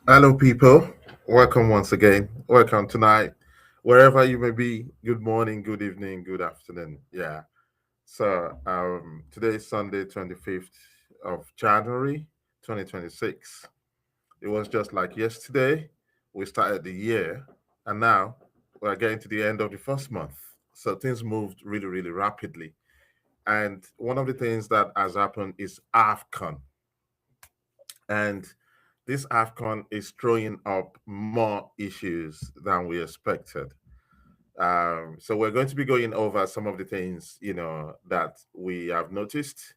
Hello, people. Welcome once again. Welcome tonight, wherever you may be. Good morning, good evening, good afternoon. Yeah. So, today is Sunday, 25th of January, 2026. It was just like yesterday. We started the year, and now we're getting to the end of the first month. So, things moved really, really rapidly. And one of the things that has happened is AFCON. And this AFCON is throwing up more issues than we expected. So we're going to be going over some of the things, that we have noticed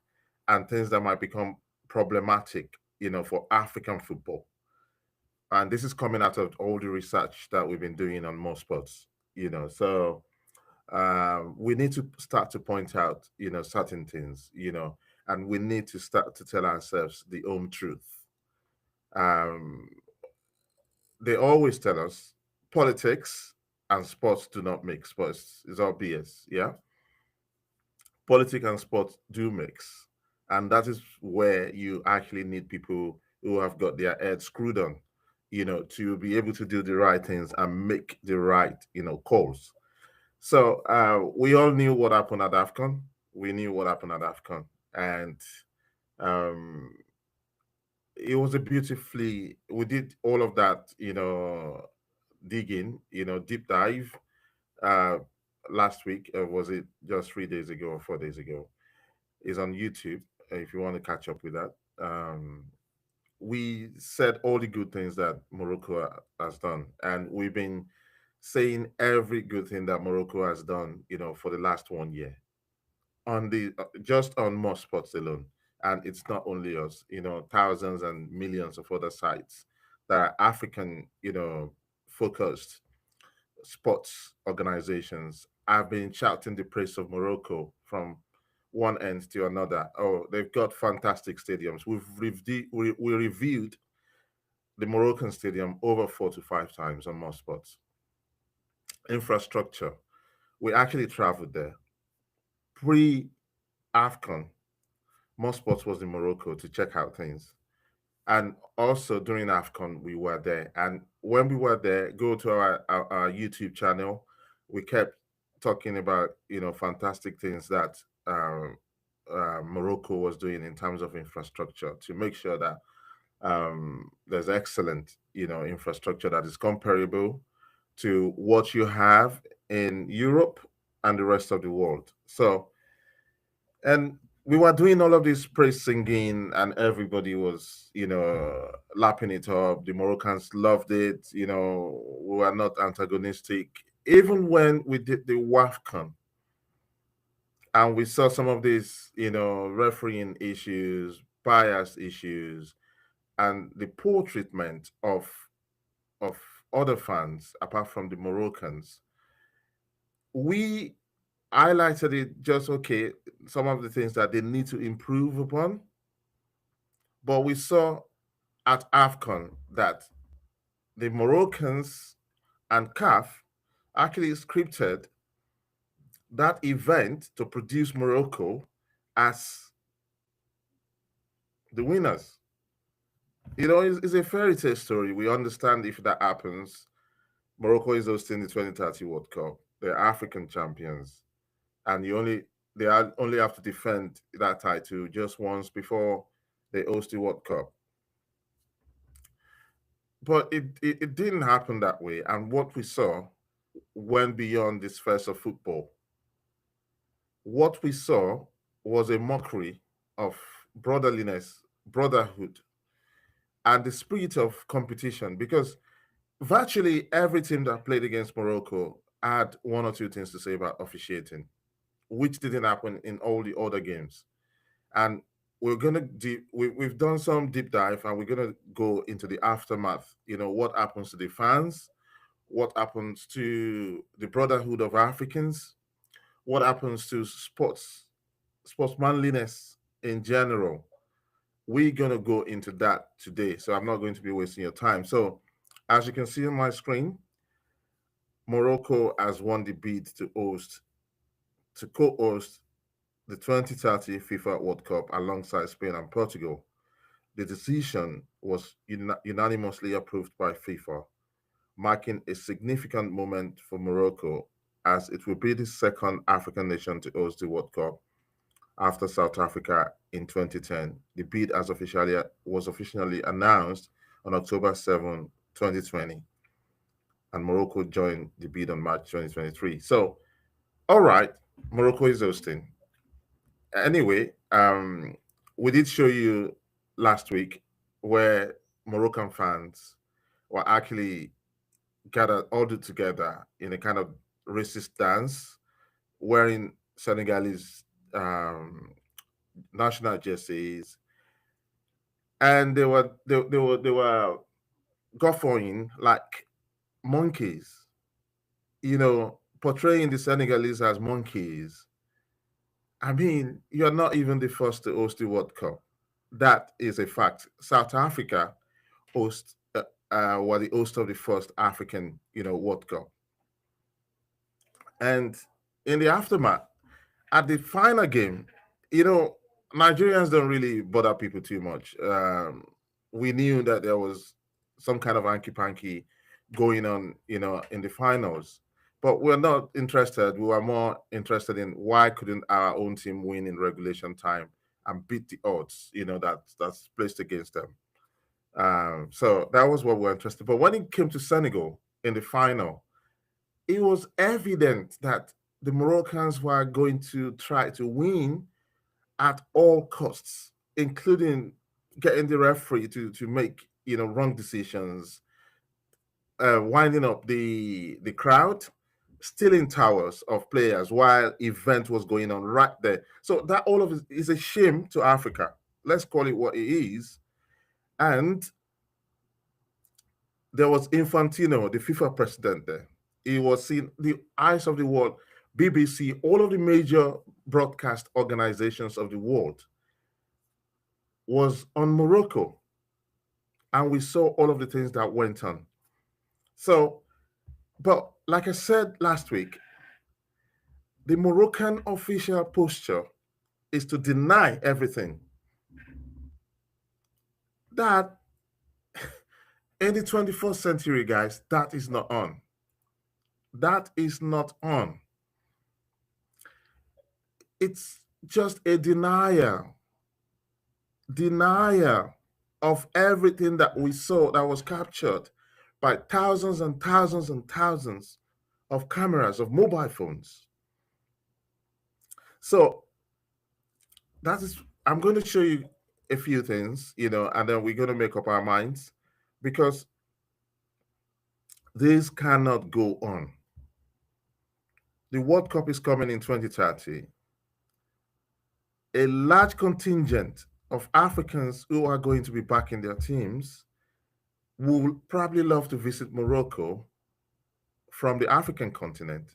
and things that might become problematic, for African football. And this is coming out of all the research that we've been doing on more sports, So we need to start to point out, certain things, and we need to start to tell ourselves the home truth. Um, they always tell us politics and sports do not mix. Sports is all BS. Yeah, politics and sports do mix, and that is where you actually need people who have got their heads screwed on, to be able to do the right things and make the right, calls. So we all knew what happened at AFCON. We knew what happened at AFCON, and um, it was a beautifully. We did all of that, digging, deep dive uh last week. Was it just 3 days ago or 4 days ago? Is on YouTube if you want to catch up with that. We said all the good things that Morocco has done, and we've been saying every good thing that Morocco has done, for the last 1 year on the just on more sports alone. And it's not only us, thousands and millions of other sites that are African, focused sports organizations have been shouting the praise of Morocco from one end to another. Oh, they've got fantastic stadiums. We reviewed the Moroccan stadium over 4 to 5 times on more spots. Infrastructure. We actually traveled there. Pre AFCON, more spots was in Morocco to check out things. And also during AFCON, we were there. And when we were there, go to our YouTube channel. We kept talking about, fantastic things that Morocco was doing in terms of infrastructure to make sure that there's excellent, infrastructure that is comparable to what you have in Europe and the rest of the world. So, and we were doing all of this praise singing, and everybody was, lapping it up. The Moroccans loved it. We were not antagonistic. Even when we did the WAFCON and we saw some of these, refereeing issues, bias issues, and the poor treatment of other fans apart from the Moroccans, we highlighted it just okay, some of the things that they need to improve upon. But we saw at AFCON that the Moroccans and CAF actually scripted that event to produce Morocco as the winners. It's a fairy tale story. We understand if that happens. Morocco is hosting the 2030 World Cup. They're African champions, and only have to defend that title just once before they host the World Cup. But it didn't happen that way, and what we saw went beyond this face of football. What we saw was a mockery of brotherliness, brotherhood, and the spirit of competition because virtually every team that played against Morocco had one or two things to say about officiating, which didn't happen in all the other games. And we've done some deep dive, and we're gonna go into the aftermath. What happens to the fans, what happens to the brotherhood of Africans, what happens to sportsmanliness in general. We're gonna go into that today, so I'm not going to be wasting your time. So, as you can see on my screen, Morocco has won the bid to co-host the 2030 FIFA World Cup alongside Spain and Portugal. the decision was unanimously approved by FIFA, marking a significant moment for Morocco as it will be the second African nation to host the World Cup after South Africa in 2010. The bid was officially announced on October 7, 2020, and Morocco joined the bid on March 2023. So, all right, Morocco is hosting. Anyway, we did show you last week where Moroccan fans were actually gathered all together in a kind of racist dance, wearing Senegalese national jerseys, and they were guffawing like monkeys, portraying the Senegalese as monkeys. I mean, you're not even the first to host the World Cup. That is a fact. South Africa host were the host of the first African, World Cup. And in the aftermath, at the final game, you know, Nigerians don't really bother people too much. We knew that there was some kind of hanky panky going on, in the finals, but we're not interested. We were more interested in why couldn't our own team win in regulation time and beat the odds, that's placed against them. So that was what we were interested. But when it came to Senegal in the final, it was evident that the Moroccans were going to try to win at all costs, including getting the referee to make wrong decisions, winding up the crowd, stealing towers of players while event was going on right there. So that all of it is a shame to Africa. Let's call it what it is. And there was Infantino, the FIFA president there. He was seeing the eyes of the world, BBC, all of the major broadcast organizations of the world was on Morocco. And we saw all of the things that went on. So, but like I said last week, the Moroccan official posture is to deny everything. That in the 21st century, guys, that is not on. That is not on. It's just a denial of everything that we saw that was captured by thousands and thousands and thousands of cameras, of mobile phones. So I'm going to show you a few things, and then we're going to make up our minds, because this cannot go on. The World Cup is coming in 2030. A large contingent of Africans who are going to be backing their teams will probably love to visit Morocco from the African continent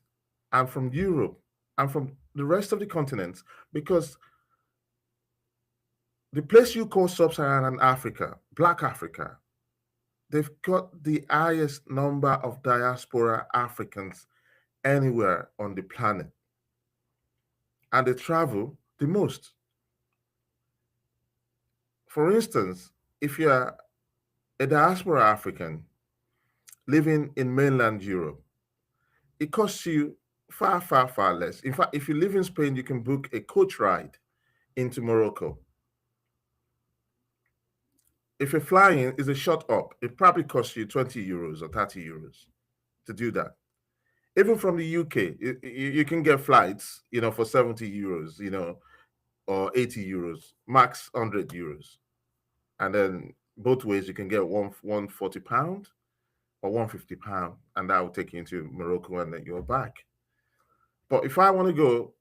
and from Europe and from the rest of the continents, because the place you call sub-Saharan Africa, Black Africa, they've got the highest number of diaspora Africans anywhere on the planet. And they travel the most. For instance, if you're a diaspora African living in mainland Europe, it costs you far, far, far less. In fact, if you live in Spain, you can book a coach ride into Morocco. If you're flying, it's a short up. It probably costs you 20 euros or 30 euros to do that. Even from the UK, you can get flights, for 70 euros, or 80 euros, max 100 euros. And then both ways, you can get £140 or £150, and that will take you into Morocco, and then you're back. But if I want to go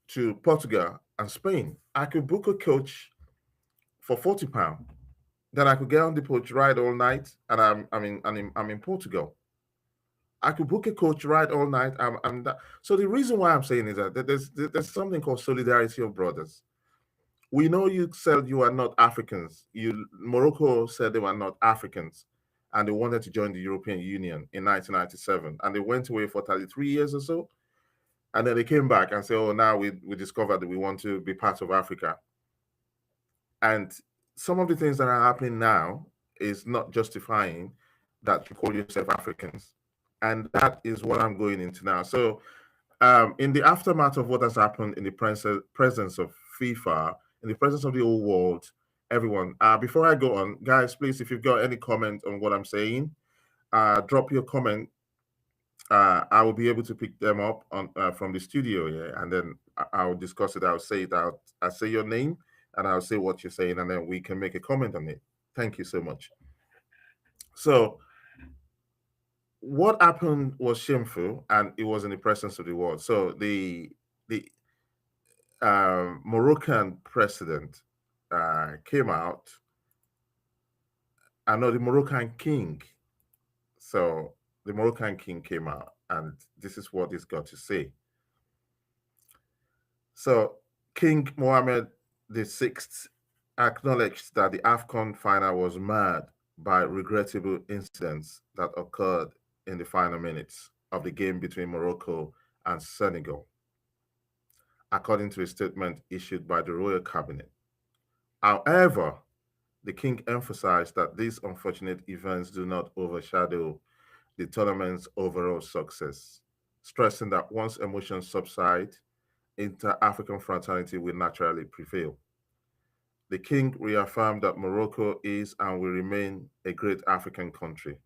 to Portugal and Spain, I could book a coach for £40. Then I could get on the coach ride all night, and I'm in Portugal. I could book a coach ride all night. So the reason why I'm saying is that there's something called solidarity of brothers. We know you said you are not Africans. Morocco said they were not Africans, and they wanted to join the European Union in 1997, and they went away for 33 years or so, and then they came back and said, "Oh, now we discovered that we want to be part of Africa." And some of the things that are happening now is not justifying that you call yourself Africans. And that is what I'm going into now. So, in the aftermath of what has happened in the presence of FIFA, in the presence of the whole world, everyone, before I go on, guys, please, if you've got any comment on what I'm saying, drop your comment. I will be able to pick them up on from the studio, yeah, and then I'll discuss it. I'll say it out. I'll say your name, and I'll say what you're saying, and then we can make a comment on it. Thank you so much. So, what happened was shameful, and it was in the presence of the world. So the Moroccan president came out. I know the Moroccan king. So the Moroccan king came out, and this is what he's got to say. So King Mohammed VI acknowledged that the AFCON final was marred by regrettable incidents that occurred in the final minutes of the game between Morocco and Senegal, according to a statement issued by the royal cabinet. However, the king emphasized that these unfortunate events do not overshadow the tournament's overall success, stressing that once emotions subside, inter-African fraternity will naturally prevail. The king reaffirmed that Morocco is and will remain a great African country,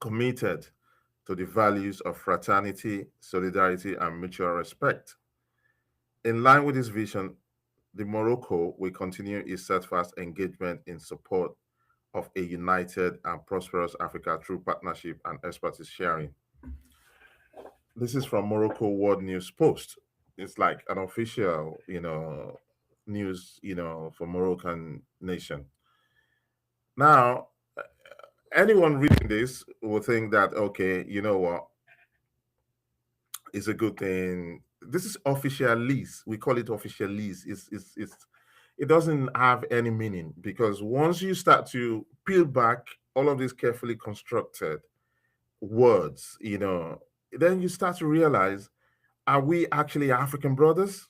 committed to the values of fraternity, solidarity, and mutual respect. In line with this vision, the Morocco will continue its steadfast engagement in support of a united and prosperous Africa through partnership and expertise sharing. This is from Morocco World News Post. It's like an official, news, for Moroccan nation. Now, anyone reading this will think that, okay, you know what, it's a good thing. This is official lease. We call it official lease. It doesn't have any meaning because once you start to peel back all of these carefully constructed words, then you start to realize, are we actually African brothers?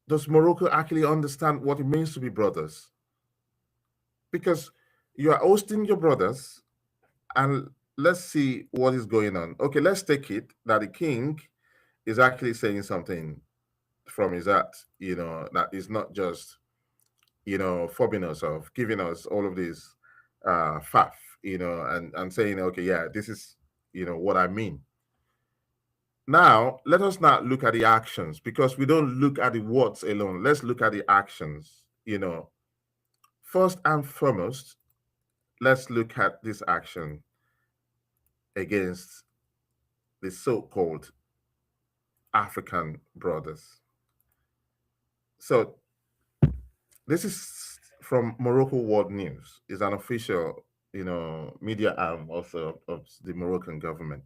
Does Morocco actually understand what it means to be brothers? Because you are hosting your brothers, and let's see what is going on. Okay, let's take it that the king is actually saying something from his heart, that is not just, fobbing us off, giving us all of this faff, and saying, okay, yeah, this is, what I mean. Now, let us not look at the actions because we don't look at the words alone. Let's look at the actions. First and foremost, let's look at this action against the so called African brothers. So, this is from Morocco World News. It's an official, media arm also of the Moroccan government.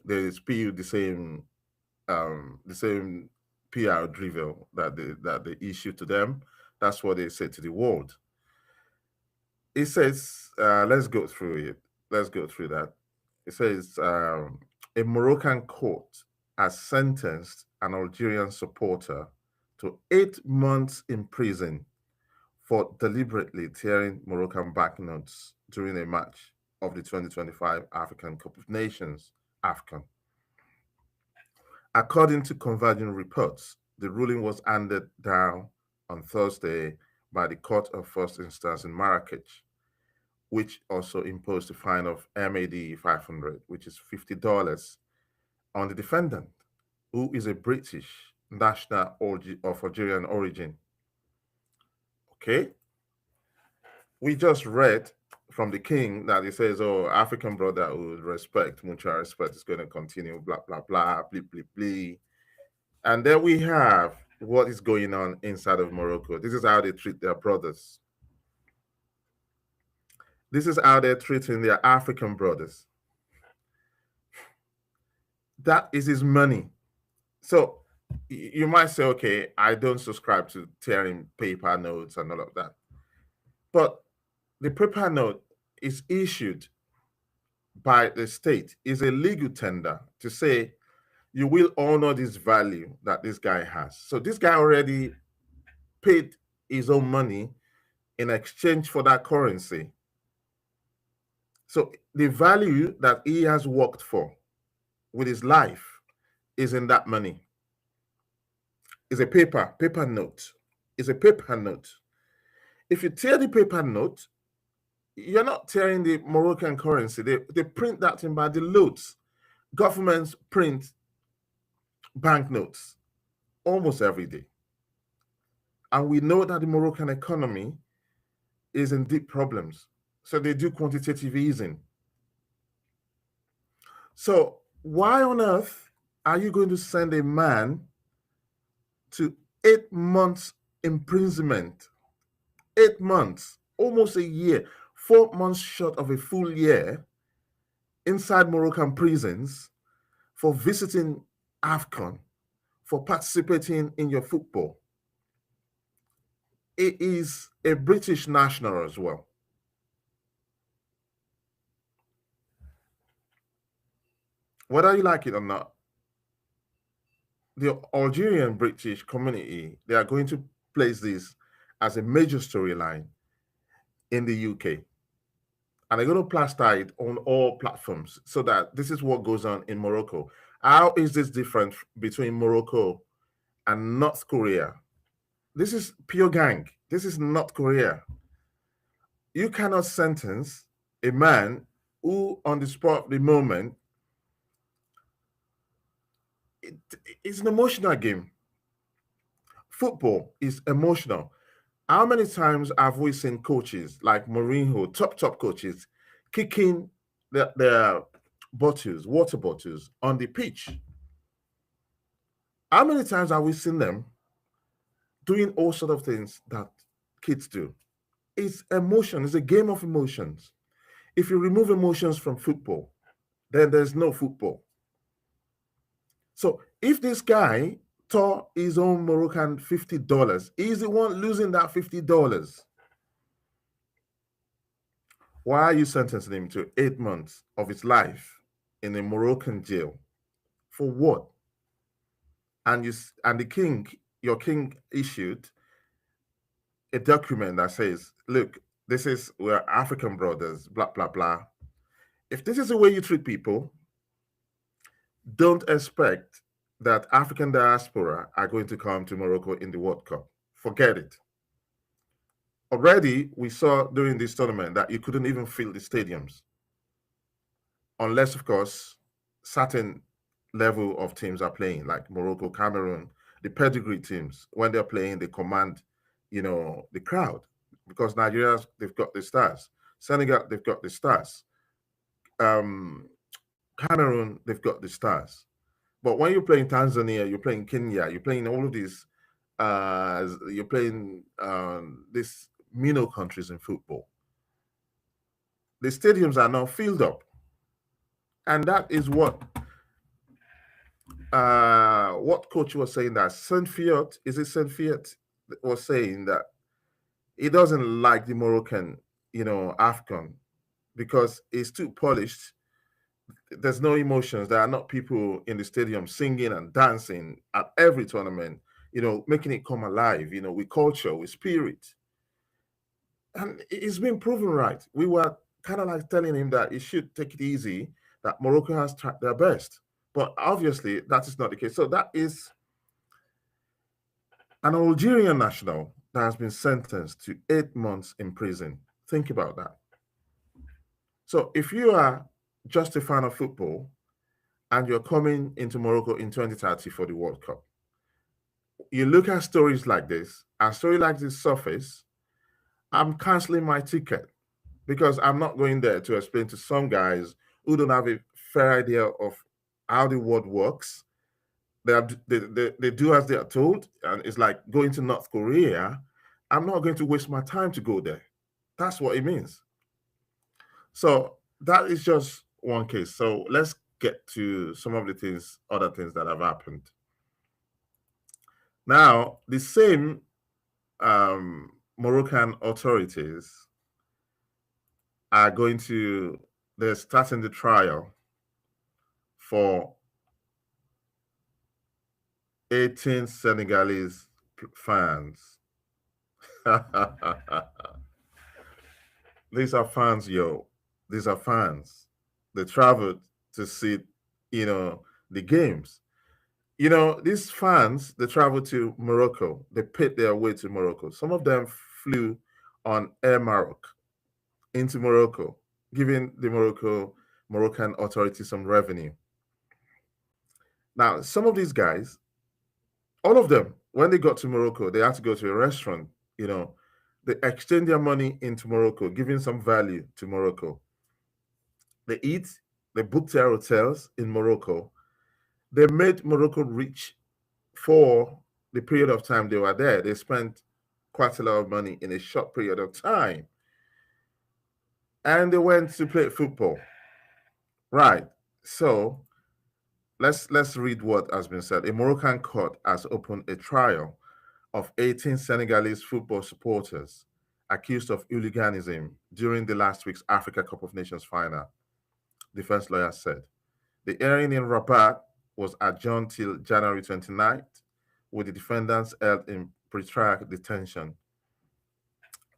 They spew the same PR drivel that they issue to them. That's what they say to the world. It says, let's go through it. Let's go through that. It says, a Moroccan court has sentenced an Algerian supporter to 8 months in prison for deliberately tearing Moroccan banknotes during a match of the 2025 African Cup of Nations, AFCON. According to converging reports, the ruling was handed down on Thursday by the Court of First Instance in Marrakech, which also imposed a fine of MAD 500, which is $50, on the defendant, who is a British national of Algerian origin. Okay? We just read from the king that he says, oh, African brotherhood, respect, mutual respect is going to continue, blah, blah, blah, blah, blah, blah. And then we have what is going on inside of Morocco. This is how they treat their brothers. This is how they're treating their African brothers. That is his money. So you might say, okay, I don't subscribe to tearing paper notes and all of that. But the paper note is issued by the state, is a legal tender to say you will honor this value that this guy has. So this guy already paid his own money in exchange for that currency. So the value that he has worked for with his life is in that money. It's a paper note. It's a paper note. If you tear the paper note, you're not tearing the Moroccan currency. They print that in by the loads. Governments print banknotes almost every day. And we know that the Moroccan economy is in deep problems. So they do quantitative easing. So why on earth are you going to send a man to 8 months imprisonment? 8 months, almost a year, 4 months short of a full year inside Moroccan prisons for visiting AFCON, for participating in your football. It is a British national as well. Whether you like it or not, the Algerian British community, they are going to place this as a major storyline in the UK. And they're going to plaster it on all platforms so that this is what goes on in Morocco. How is this different between Morocco and North Korea? This is pure gang. This is North Korea. You cannot sentence a man who, on the spot of the moment, it's an emotional game. Football is emotional. How many times have we seen coaches like Mourinho, top coaches, kicking their bottles, water bottles on the pitch? How many times have we seen them doing all sort of things that kids do? It's emotion. It's a game of emotions. If you remove emotions from football, then there's no football. So if this guy tore his own Moroccan $50, he's the one losing that $50. Why are you sentencing him to 8 months of his life in a Moroccan jail? For what? And the king, your king issued a document that says, look, we're African brothers, blah, blah, blah. If this is the way you treat people, don't expect that African diaspora are going to come to Morocco in the World Cup. Forget it. Already, we saw during this tournament that you couldn't even fill the stadiums. Unless, of course, certain level of teams are playing, like Morocco, Cameroon, the pedigree teams. When they're playing, they command, the crowd. Because Nigeria, they've got the stars. Senegal, they've got the stars. Cameroon, they've got the stars. But when you're playing Tanzania, you're playing Kenya, you're playing all of these, you're playing these minnow countries in football. The stadiums are now filled up. And that is what coach was saying, that Saint Fiat was saying that he doesn't like the Moroccan, AFCON, because it's too polished. There's no emotions. There are not people in the stadium singing and dancing at every tournament, making it come alive, with culture, with spirit. And it's been proven right. We were kind of like telling him that he should take it easy, that Morocco has tried their best. But obviously, that is not the case. So that is an Algerian national that has been sentenced to 8 months in prison. Think about that. So if you are just a fan of football and you're coming into Morocco in 2030 for the World Cup, you look at stories like this, and stories like this surface, I'm canceling my ticket because I'm not going there to explain to some guys who don't have a fair idea of how the world works. They do as they are told, and it's like going to North Korea. I'm not going to waste my time to go there. That's what it means. So that is just one case. So let's get to some of the other things that have happened. Now, the same Moroccan authorities are they're starting the trial for 18 Senegalese fans. These are fans, yo. These are fans. They traveled to see, the games. These fans, they traveled to Morocco. They paid their way to Morocco. Some of them flew on Air Maroc into Morocco, giving the Moroccan authorities some revenue. Now, some of these guys, all of them, when they got to Morocco, they had to go to a restaurant. They exchange their money into Morocco, giving some value to Morocco. They eat, they book their hotels in Morocco. They made Morocco rich for the period of time they were there. They spent quite a lot of money in a short period of time. And they went to play football. Right. So let's read what has been said. A Moroccan court has opened a trial of 18 Senegalese football supporters accused of hooliganism during the last week's Africa Cup of Nations final, defense lawyers said. The hearing in Rabat was adjourned till January 29th, with the defendants held in pretrial detention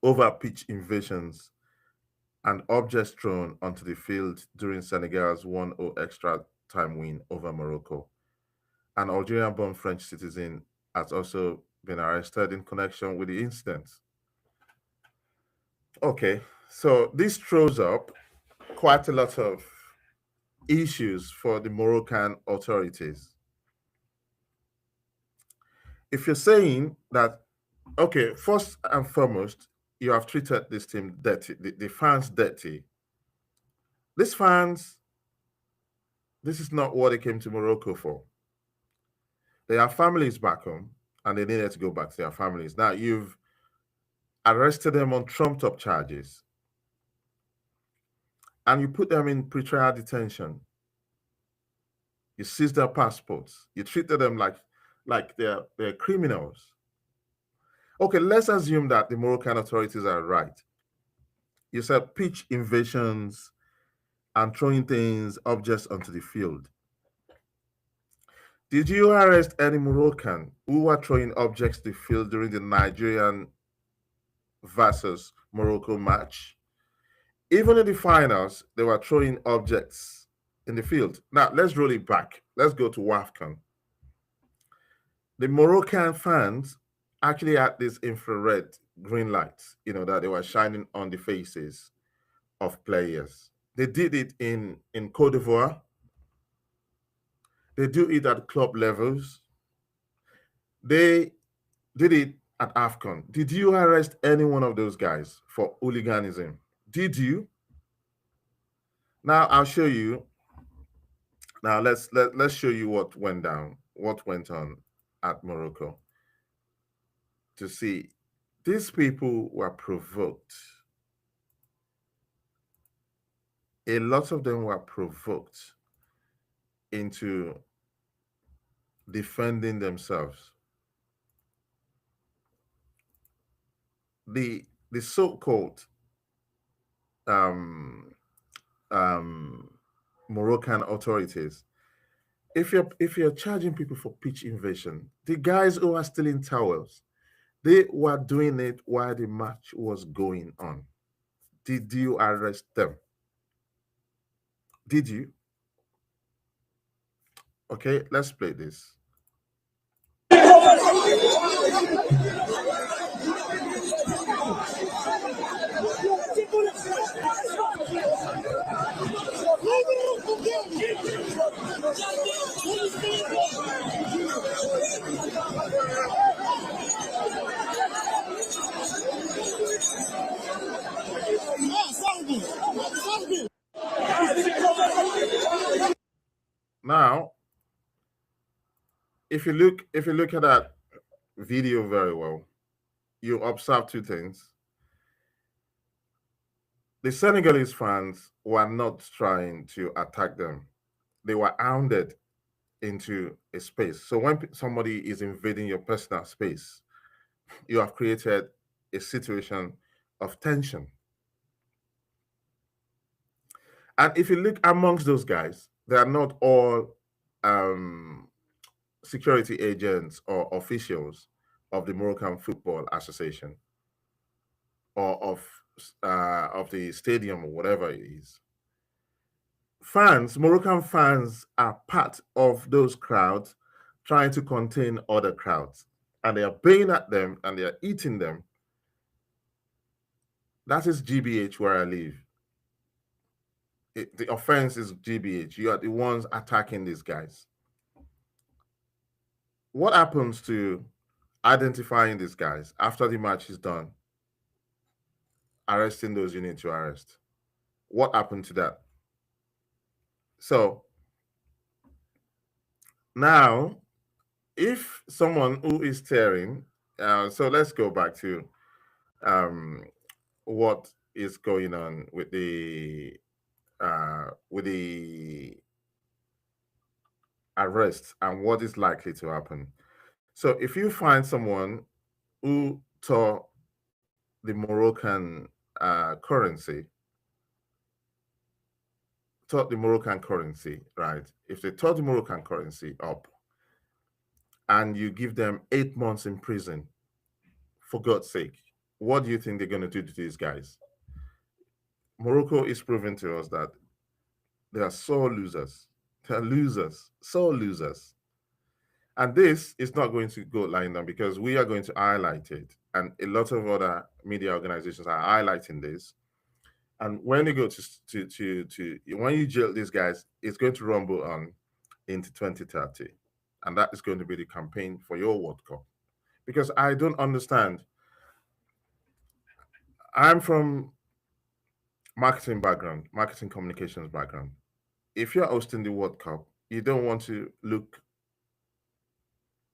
over pitch invasions and objects thrown onto the field during Senegal's 1-0 extra time win over Morocco. An Algerian-born French citizen has also been arrested in connection with the incident. Okay, so this throws up quite a lot of issues for the Moroccan authorities. If you're saying that, okay, first and foremost, you have treated this team dirty, the fans dirty. These fans, this is not what they came to Morocco for. They have families back home and they needed to go back to their families. Now you've arrested them on trumped up charges and you put them in pretrial detention. You seized their passports. You treated them like they're criminals. Okay, let's assume that the Moroccan authorities are right. You said pitch invasions and throwing things, objects onto the field. Did you arrest any Moroccan who were throwing objects to the field during the Nigerian versus Morocco match? Even in the finals, they were throwing objects in the field. Now, let's roll it back. Let's go to AFCON. The Moroccan fans actually had these infrared green lights, that they were shining on the faces of players. They did it in Cote d'Ivoire. They do it at club levels. They did it at AFCON. Did you arrest any one of those guys for hooliganism? Did you? Now I'll show you. Now let's show you what went down, what went on at Morocco. To see, these people were provoked. A lot of them were provoked into defending themselves. The so-called Moroccan authorities, if you're charging people for pitch invasion, the guys who are stealing towels, they were doing it while the match was going on. Did you arrest them? Did you? Okay, let's play this. Now, if you look at that video very well, you observe two things. The Senegalese fans were not trying to attack them. They were hounded into a space. So when somebody is invading your personal space, you have created a situation of tension. And if you look amongst those guys, they are not all security agents or officials of the Moroccan Football Association or of the stadium or whatever it is. Fans, Moroccan fans are part of those crowds trying to contain other crowds, and they are baying at them and they are eating them. That is GBH where I live. The offense is GBH. You are the ones attacking these guys. What happens to identifying these guys after the match is done? Arresting those you need to arrest. What happened to that? So now, if someone who is tearing, so let's go back to um, what is going on with the arrest and what is likely to happen. So if you find someone who tore the Moroccan currency, taught the Moroccan currency, right? If they taught the Moroccan currency up and you give them 8 months in prison, for God's sake, what do you think they're going to do to these guys? Morocco is proving to us that they are so losers. They're losers, so losers. And this is not going to go lying down because we are going to highlight it. And a lot of other media organizations are highlighting this. And when you go to when you jail these guys, it's going to rumble on into 2030. And that is going to be the campaign for your World Cup. Because I don't understand. I'm from marketing background, marketing communications background. If you're hosting the World Cup, you don't want to look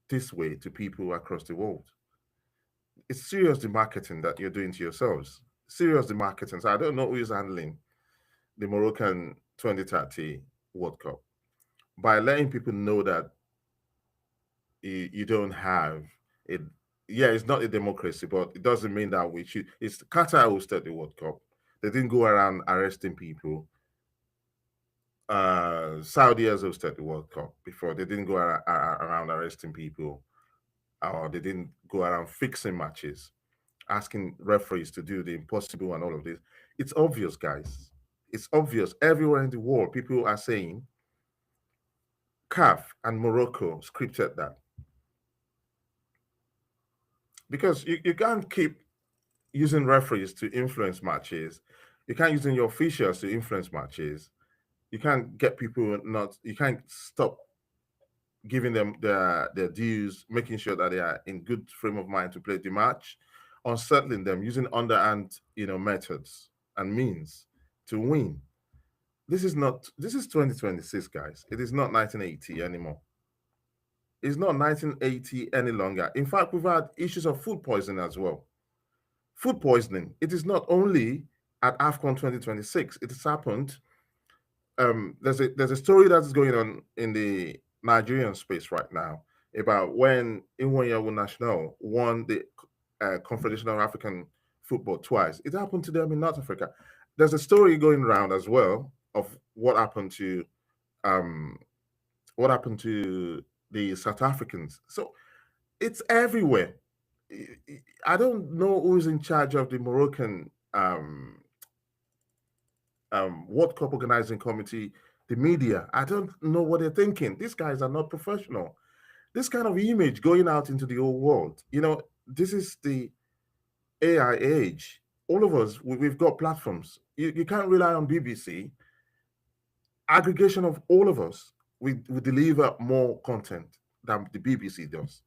this way to people across the world. It's serious the marketing that you're doing to yourselves. Serious the marketing. So I don't know who is handling the Moroccan 2030 World Cup by letting people know that you don't have it. Yeah, it's not a democracy, but it doesn't mean that we should. It's Qatar who started the World Cup. They didn't go around arresting people. Saudi has hosted the World Cup before. They didn't go around arresting people, or they didn't go around fixing matches, asking referees to do the impossible and all of this. It's obvious, guys. It's obvious. Everywhere in the world, people are saying CAF and Morocco scripted that. Because you can't keep using referees to influence matches. You can't using your officials to influence matches. You can't get people not. You can't stop giving them their dues, making sure that they are in good frame of mind to play the match, unsettling them using underhand methods and means to win. This is not. This is 2026, guys. It is not 1980 anymore. It's not 1980 any longer. In fact, we've had issues of food poisoning as well. Food poisoning. It is not only at AFCON 2026. It has happened. There's a story that is going on in the Nigerian space right now about when Iwonyawu National won the Confederation of African Football twice. It happened to them in North Africa. There's a story going around as well of um, what happened to the South Africans. So it's everywhere. I don't know who's in charge of the Moroccan World Cup organizing committee, the media. I don't know what they're thinking. These guys are not professional. This kind of image going out into the whole world. This is the AI age. All of us, we've got platforms. You can't rely on BBC. Aggregation of all of us, we deliver more content than the BBC does.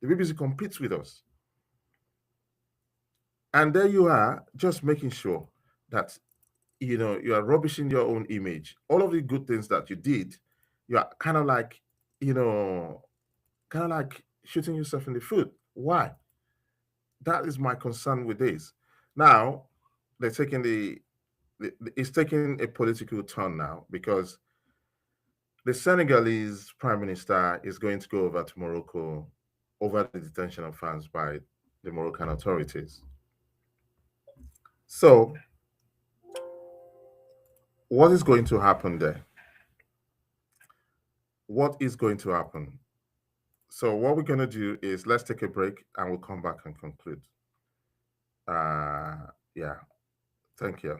The BBC competes with us. And there you are, just making sure that you are rubbishing your own image. All of the good things that you did, you are kind of like, shooting yourself in the foot. Why? That is my concern with this. Now, they're taking it's taking a political turn now because the Senegalese Prime Minister is going to go over to Morocco over the detention of fans by the Moroccan authorities. So, what is going to happen there? What is going to happen? So what we're gonna do is let's take a break and we'll come back and conclude. Yeah, thank you.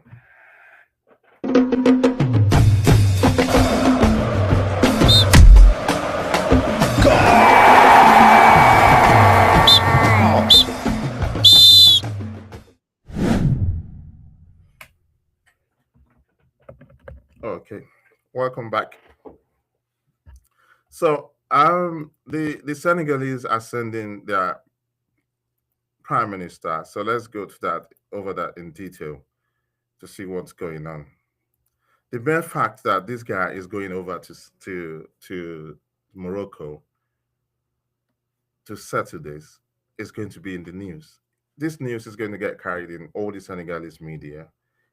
Okay, welcome back. So the Senegalese are sending their prime minister. So let's go to that over that in detail to see what's going on. The mere fact that this guy is going over to Morocco to settle this is going to be in the news. This news is going to get carried in all the Senegalese media,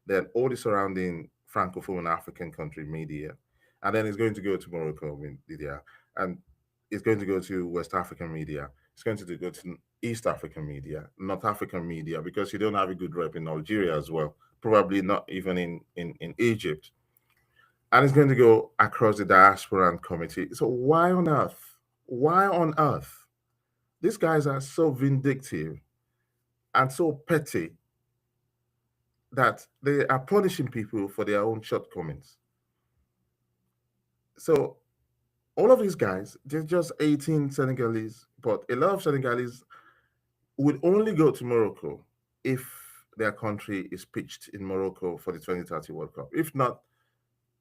then all the surrounding Francophone African country media, and then it's going to go to Morocco media, and it's going to go to West African media. It's going to go to East African media, North African media, because you don't have a good rep in Algeria as well. Probably not even in Egypt. And it's going to go across the diaspora and committee. So why on earth? Why on earth? These guys are so vindictive and so petty that they are punishing people for their own shortcomings. So all of these guys, they're just 18 Senegalese, but a lot of Senegalese would only go to Morocco if their country is pitched in Morocco for the 2030 World Cup. If not,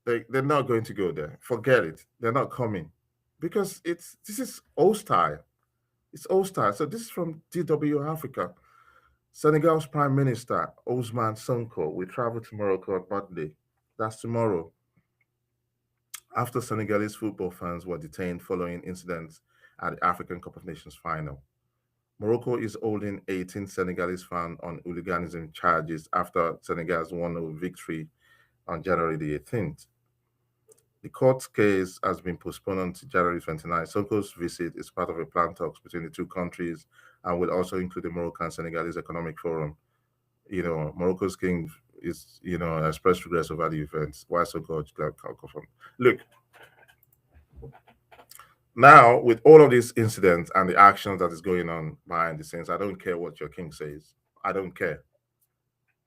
they're not going to go there. Forget it. They're not coming because this is hostile. It's hostile. So this is from DW Africa. Senegal's Prime Minister Ousmane Sonko will travel to Morocco on Monday. That's tomorrow. After Senegalese football fans were detained following incidents at the African Cup of Nations final. Morocco is holding 18 Senegalese fans on hooliganism charges after Senegal's won a victory on January the 18th. The court case has been postponed until January 29. Sonko's visit is part of a planned talks between the two countries and will also include the Moroccan Senegalese Economic Forum. Morocco's king is, expressed regrets over the events. Why so God can't confirm? Look, now with all of these incidents and the actions that is going on behind the scenes, I don't care what your king says. I don't care.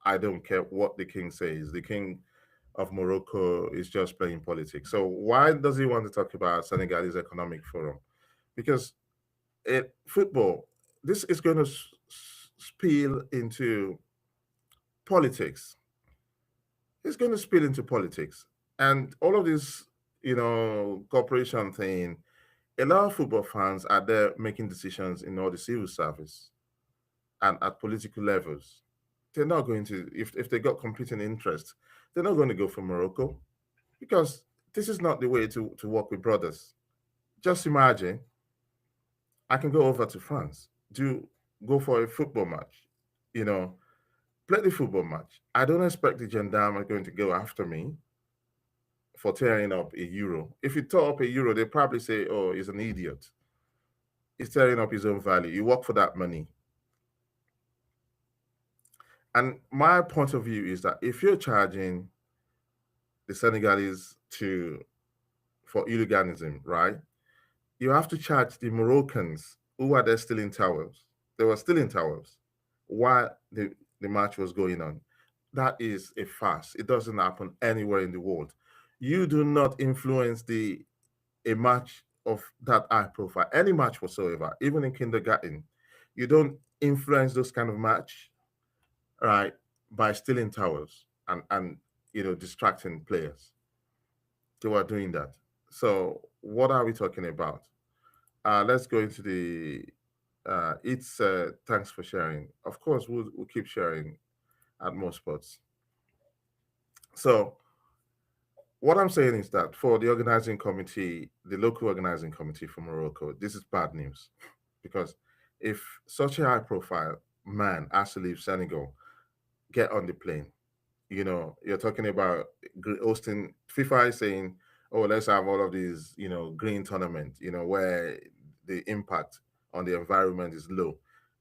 I don't care what the king says. The king of Morocco is just playing politics. So why does he want to talk about Senegalese Economic Forum? Because football, this is going to spill into politics. It's going to spill into politics, and all of this, corporation thing. A lot of football fans are there making decisions in all the civil service and at political levels. They're not going to, if they got competing interest, they're not going to go for Morocco because this is not the way to work with brothers. Just imagine, I can go over to France, go for a football match, you know, play the football match. I don't expect the gendarme are going to go after me for tearing up a euro. If you tear up a euro, they probably say, "Oh, he's an idiot. He's tearing up his own value. You work for that money." And my point of view is that if you're charging the Senegalese for hooliganism, right? You have to charge the Moroccans who are there stealing towels. They were stealing towels while the match was going on. That is a farce. It doesn't happen anywhere in the world. You do not influence a match of that high profile, any match whatsoever, even in kindergarten. You don't influence those kind of match, right, by stealing towels and distracting players. They were doing that. So what are we talking about? Let's go into the it's thanks for sharing. Of course, we'll keep sharing at more spots. So what I'm saying is that for the organizing committee, the local organizing committee for Morocco, this is bad news because if such a high profile man has to leave Senegal, get on the plane. You're talking about hosting. FIFA is saying, "Oh, let's have all of these, green tournament, where the impact on the environment is low."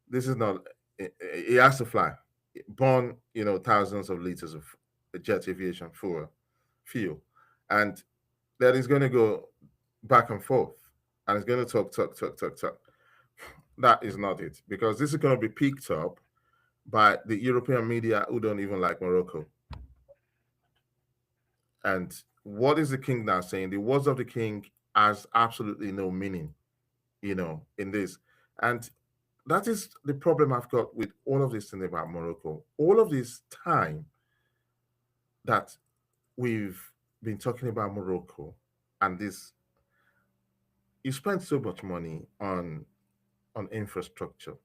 This is not. It has to fly, burn, thousands of liters of jet aviation fuel, and that is going to go back and forth. and it's going to talk, talk, talk, talk, talk. That is not it, because this is going to be picked up by the European media who don't even like Morocco. And what is the king now saying? The words of the king has absolutely no meaning, in this. And that is the problem I've got with all of this thing about Morocco. All of this time that we've been talking about Morocco and this, you spend so much money on infrastructure.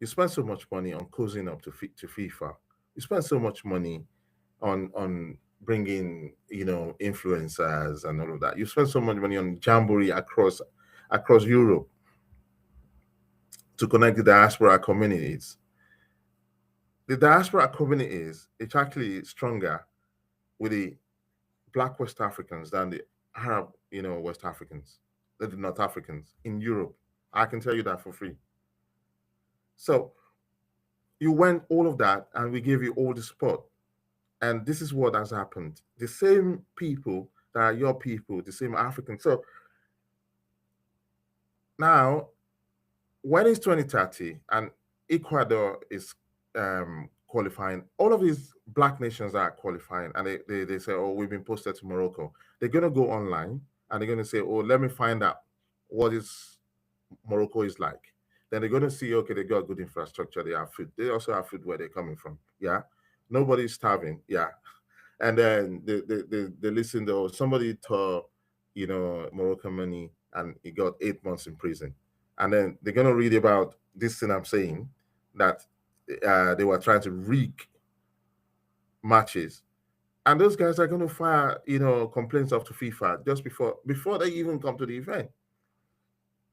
You spend so much money on cozying up to FIFA. You spend so much money on bringing influencers and all of that. You spend so much money on jamboree across Europe to connect the diaspora communities. The diaspora communities, it's actually stronger with the Black West Africans than the Arab, West Africans, the North Africans in Europe. I can tell you that for free. So you went all of that, and we gave you all the support. And this is what has happened. The same people that are your people, the same Africans. So now, when it's 2030 and Ecuador is qualifying, all of these black nations are qualifying, and they say, oh, we've been posted to Morocco. They're going to go online and they're going to say, oh, let me find out what is Morocco is like. Then they're going to see, okay, they got good infrastructure, they have food. They also have food where they're coming from. Yeah. Nobody's starving. Yeah. And then they listen to, somebody tore, Moroccan money, and he got 8 months in prison. And then they're going to read about this thing I'm saying, that they were trying to rig matches. And those guys are going to file, complaints off to FIFA just before they even come to the event.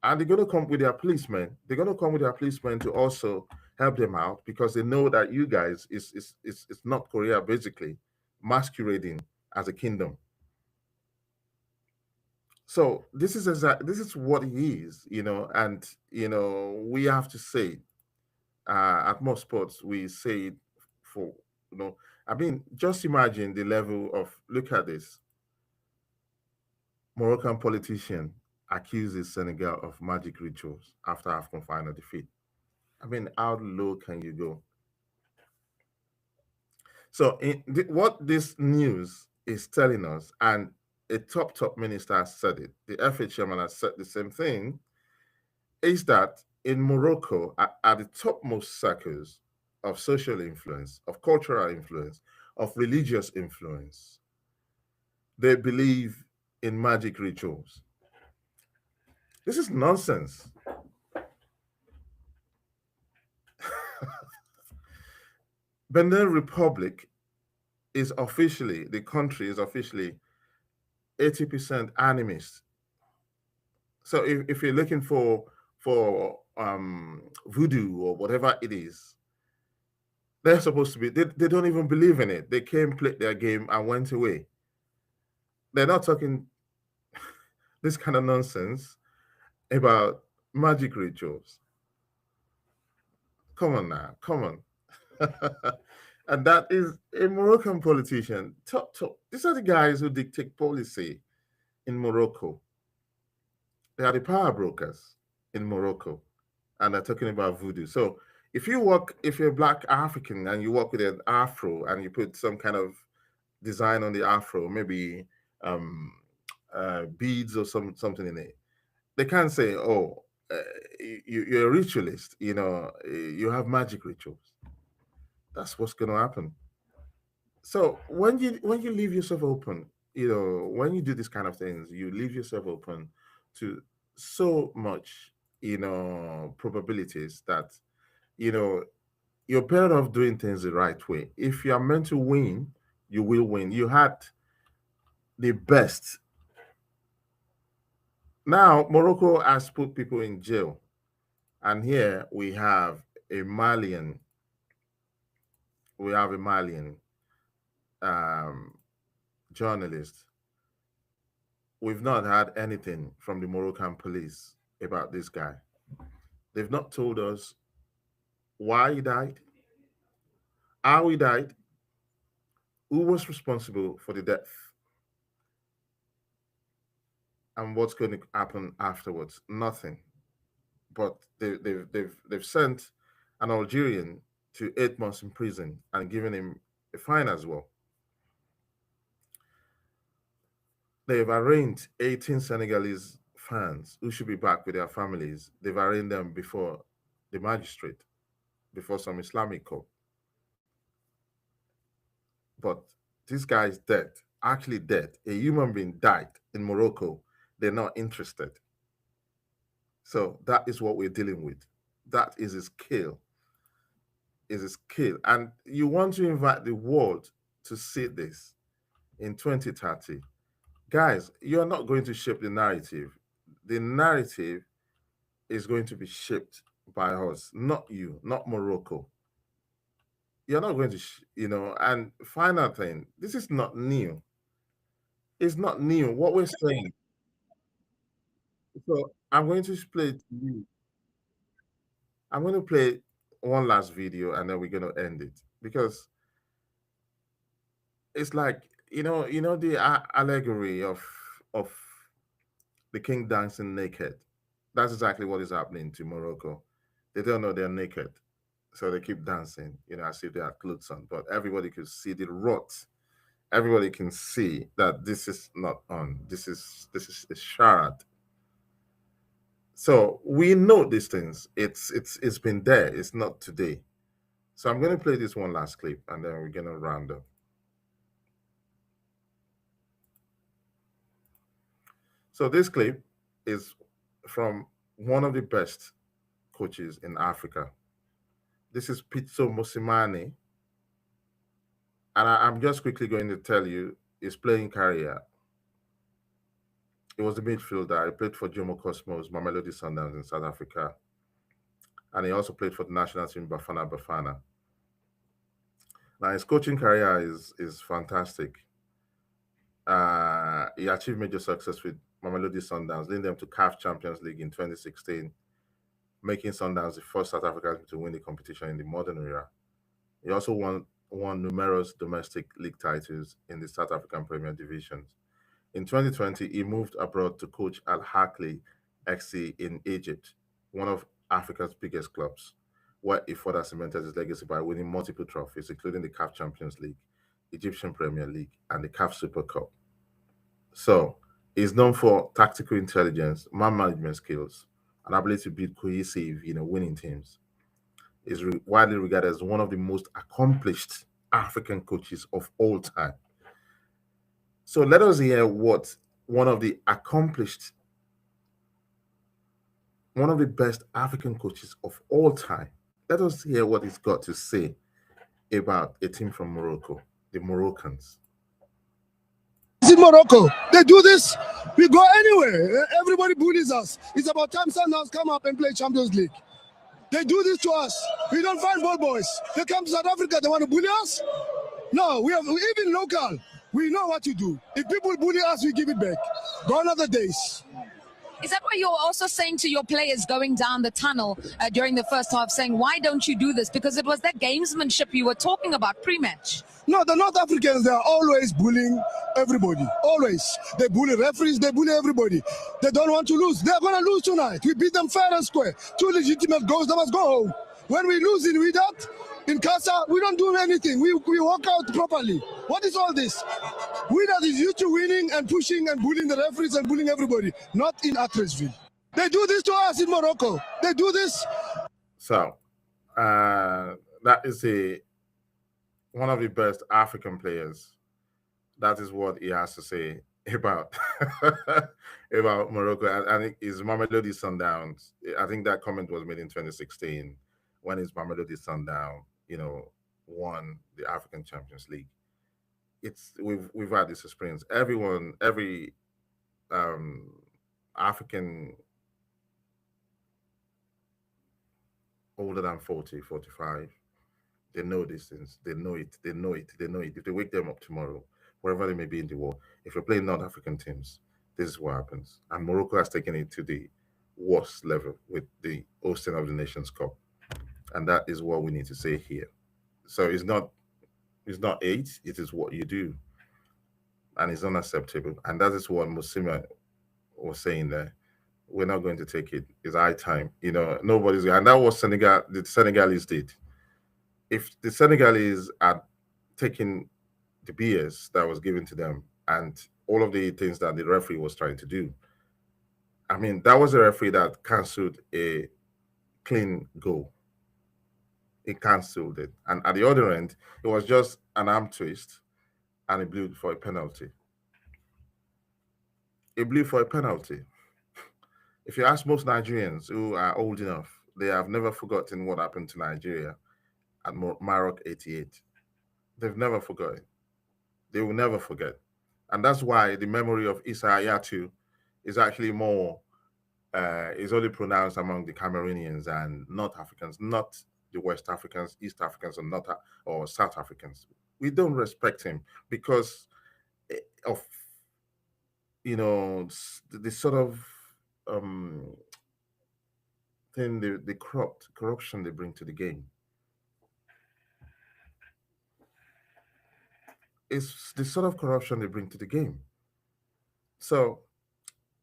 And they're going to come with their policemen. They're going to come with their policemen to also help them out, because they know that you guys is not Korea, basically masquerading as a kingdom. So this is what it is, and we have to say, at most sports we say it for, I mean, just imagine the level of, look at this. Moroccan politician accuses Senegal of magic rituals after AFCON final defeat. I mean, how low can you go? So, what this news is telling us, and a top minister has said it, the FA chairman has said the same thing, is that in Morocco, at the topmost circles of social influence, of cultural influence, of religious influence, they believe in magic rituals. This is nonsense. Benin Republic the country is officially 80% animist. So if you're looking for voodoo or whatever it is, they're supposed to be, they don't even believe in it. They came, played their game, and went away. They're not talking this kind of nonsense about magic rituals. Come on now, come on. And that is a Moroccan politician. Top. These are the guys who dictate policy in Morocco. They are the power brokers in Morocco, and they're talking about voodoo. So if you're a black African and you walk with an afro and you put some kind of design on the afro, maybe um, beads or something in it, they can't say, "Oh, you're a ritualist." You have magic rituals. That's what's going to happen. So when you leave yourself open, when you do these kind of things, you leave yourself open to so much, probabilities that, you know, you're better off doing things the right way. If you are meant to win, you will win. You had the best. Now Morocco has put people in jail, and here a Malian, we have a Malian um, journalist. We've not had anything from the Moroccan police about this guy. They've not told us why he died, how he died, who was responsible for the death. and what's going to happen afterwards? Nothing. But they've sent an Algerian to 8 months in prison and given him a fine as well. They've arraigned 18 Senegalese fans who should be back with their families. They've arraigned them before the magistrate, before some Islamic court. But this guy is dead, actually dead. A human being died in Morocco. They're not interested. So that is what we're dealing with. That is his kill. Is his kill. And you want to invite the world to see this in 2030. Guys, you're not going to shape the narrative. The narrative is going to be shaped by us, not you, not Morocco. You're not going to, and final thing, this is not new. It's not new. What we're saying. So I'm going to play to you. I'm going to play one last video and then we're going to end it because it's like the allegory of the king dancing naked. That's exactly what is happening to Morocco. They don't know they're naked, so they keep dancing, as if they have clothes on. But everybody can see the rot. Everybody can see that this is not on. This is a charade. So we know these things. It's been there. It's not today. So I'm going to play this one last clip, and then we're going to round up. So this clip is from one of the best coaches in Africa. This is Pitso Mosimane. And I'm just quickly going to tell you his playing career. He was a midfielder. He played for Jomo Cosmos, Mamelodi Sundowns in South Africa. And he also played for the national team Bafana Bafana. Now, his coaching career is fantastic. He achieved major success with Mamelodi Sundowns, leading them to CAF Champions League in 2016, making Sundowns the first South African to win the competition in the modern era. He also won numerous domestic league titles in the South African Premier Divisions. In 2020, he moved abroad to coach Al Ahly XC in Egypt, one of Africa's biggest clubs, where he further cemented his legacy by winning multiple trophies, including the CAF Champions League, Egyptian Premier League, and the CAF Super Cup. So he's known for tactical intelligence, man management skills, and ability to build cohesive, winning teams. Is widely regarded as one of the most accomplished African coaches of all time. So let us hear what one of the best African coaches of all time. Let us hear what he's got to say about a team from Morocco, the Moroccans. In Morocco, they do this. We go anywhere. Everybody bullies us. It's about time Sundowns come up and play Champions League. They do this to us. We don't find ball boys. They come to South Africa, they want to bully us? No, we have even local. We know what to do. If people bully us, we give it back. Gone are the days. Is that what you're also saying to your players going down the tunnel during the first half, saying, why don't you do this? Because it was that gamesmanship you were talking about pre-match. No, the North Africans, they are always bullying everybody. Always. They bully referees, they bully everybody. They don't want to lose. They're going to lose tonight. We beat them fair and square. 2 legitimate goals, they must go home. When we lose in Wydad, in Casa, we don't do anything. We walk out properly. What is all this? Wydad is used to winning and pushing and bullying the referees and bullying everybody, not in Atresville. They do this to us in Morocco. They do this. So that is one of the best African players. That is what he has to say about about Morocco. And his Mamelodi Sundowns. I think that comment was made in 2016 when his Mamelodi Sundown, won the African Champions League. We've had this experience. Every African older than 40, 45, they know these things. They know it. If they wake them up tomorrow, wherever they may be in the world, if you're playing North African teams, this is what happens. And Morocco has taken it to the worst level with the hosting of the Nations Cup. And that is what we need to say here. So it's not age, it is what you do. And it's unacceptable. And that is what was saying there. We're not going to take it. It's high time. Nobody's, and that was Senegal. The Senegalese did. If the Senegalese had taken the BS that was given to them and all of the things that the referee was trying to do, I mean, that was a referee that cancelled a clean goal. He cancelled it, and at the other end, it was just an arm twist, and he blew for a penalty. He blew for a penalty. If you ask most Nigerians who are old enough, they have never forgotten what happened to Nigeria at Maroc 88. They've never forgotten. They will never forget. And that's why the memory of Issa Hayatou is actually more, is only pronounced among the Cameroonians and North Africans, not the West Africans, East Africans, or not or South Africans. We don't respect him because of the sort of um, thing, the corruption they bring to the game. It's the sort of corruption they bring to the game. So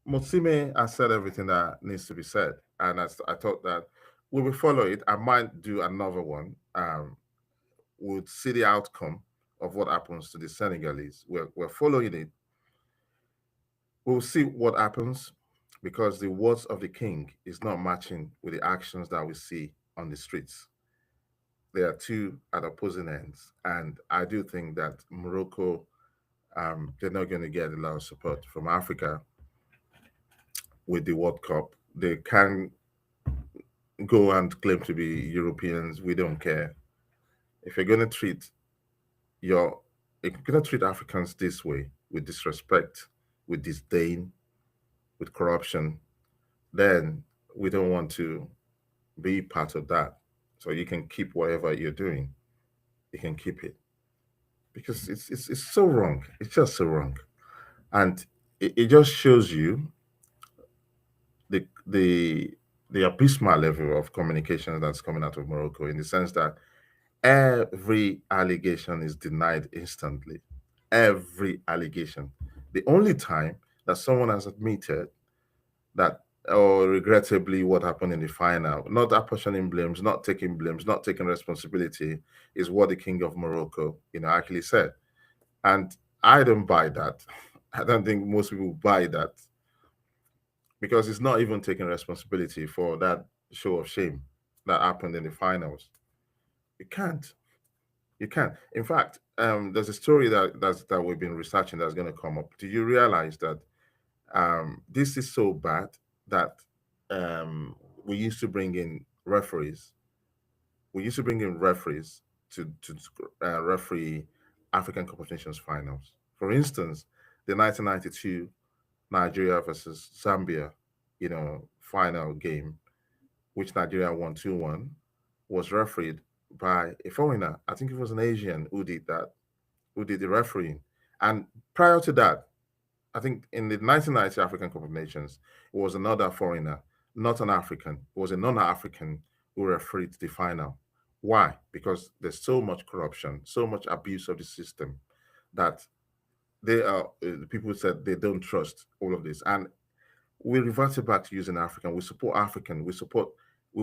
Motsime has said everything that needs to be said, and I thought that we will follow it. I might do another one. We'll see the outcome of what happens to the Senegalese. We're following it. We'll see what happens because the words of the king is not matching with the actions that we see on the streets. They are two at opposing ends, and I do think that Morocco, they're not going to get a lot of support from Africa with the World Cup. They can go and claim to be Europeans. We don't care. If you're going to treat your, if you're going to treat Africans this way, with disrespect, with disdain, with corruption, then we don't want to be part of that. So you can keep whatever you're doing. You can keep it because it's so wrong. It's just so wrong, and it just shows you the abysmal level of communication that's coming out of Morocco in the sense that every allegation is denied instantly. Every allegation. The only time that someone has admitted that, or regrettably, what happened in the final, not apportioning blames, not taking blames, not taking responsibility, is what the king of Morocco, actually said. And I don't buy that. I don't think most people buy that because it's not even taking responsibility for that show of shame that happened in the finals. You can't. You can't. In fact, there's a story that we've been researching that's going to come up. Do you realize that this is so bad that we used to bring in referees? We used to bring in referees to referee African Cup of Nations finals. For instance, the 1992 Nigeria versus Zambia, final game, which Nigeria won 2-1, was refereed by a foreigner. I think it was an Asian who did that, who did the refereeing. And prior to that, I think in the 1990 African Cup of Nations, it was another foreigner, not an African. It was a non-African who refereed the final. Why? Because there's so much corruption, so much abuse of the system that they are. People said they don't trust all of this, and we reverted back to using African. We support African. We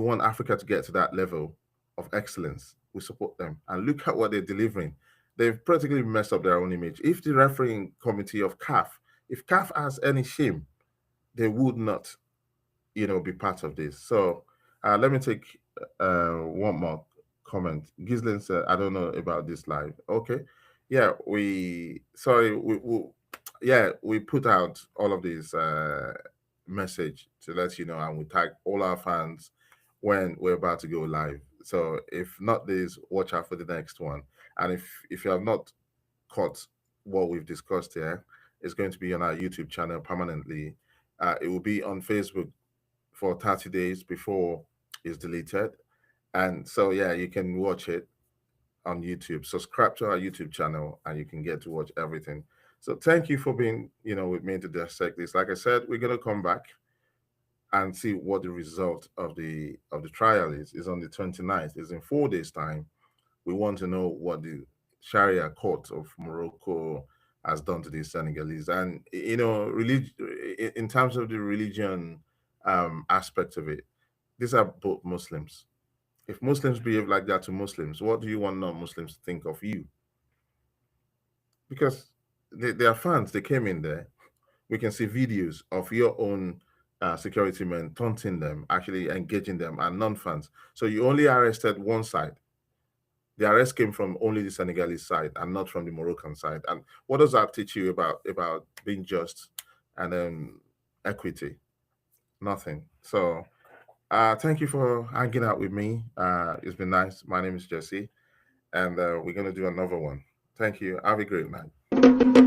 want Africa to get to that level of excellence. We support them. And look at what they're delivering. They've practically messed up their own image. If the refereeing committee of CAF, if CAF has any shame, they would not, be part of this. So let me take one more comment. Gislin said, I don't know about this live. Okay. Yeah, we put out all of these message to let you know, and we tag all our fans when we're about to go live. So if not this, watch out for the next one. And if you have not caught what we've discussed here, it's going to be on our YouTube channel permanently. It will be on Facebook for 30 days before it's deleted. And so yeah, you can watch it on YouTube. Subscribe to our YouTube channel and you can get to watch everything. So thank you for being, with me to dissect this. Like I said, we're gonna come back and see what the result of the trial is on the 29th. It's in 4 days' time. We want to know what the Sharia court of Morocco has done to the Senegalese. And in terms of the religion aspect of it, these are both Muslims. If Muslims behave like that to Muslims, what do you want non-Muslims to think of you? Because they are fans. They came in there. We can see videos of your own security men taunting them, actually engaging them, and non-fans. So you only arrested one side. The arrest came from only the Senegalese side and not from the Moroccan side. And what does that teach you about being just and then equity? Nothing. So thank you for hanging out with me. It's been nice. My name is Jesse, and we're gonna do another one. Thank you. Have a great night.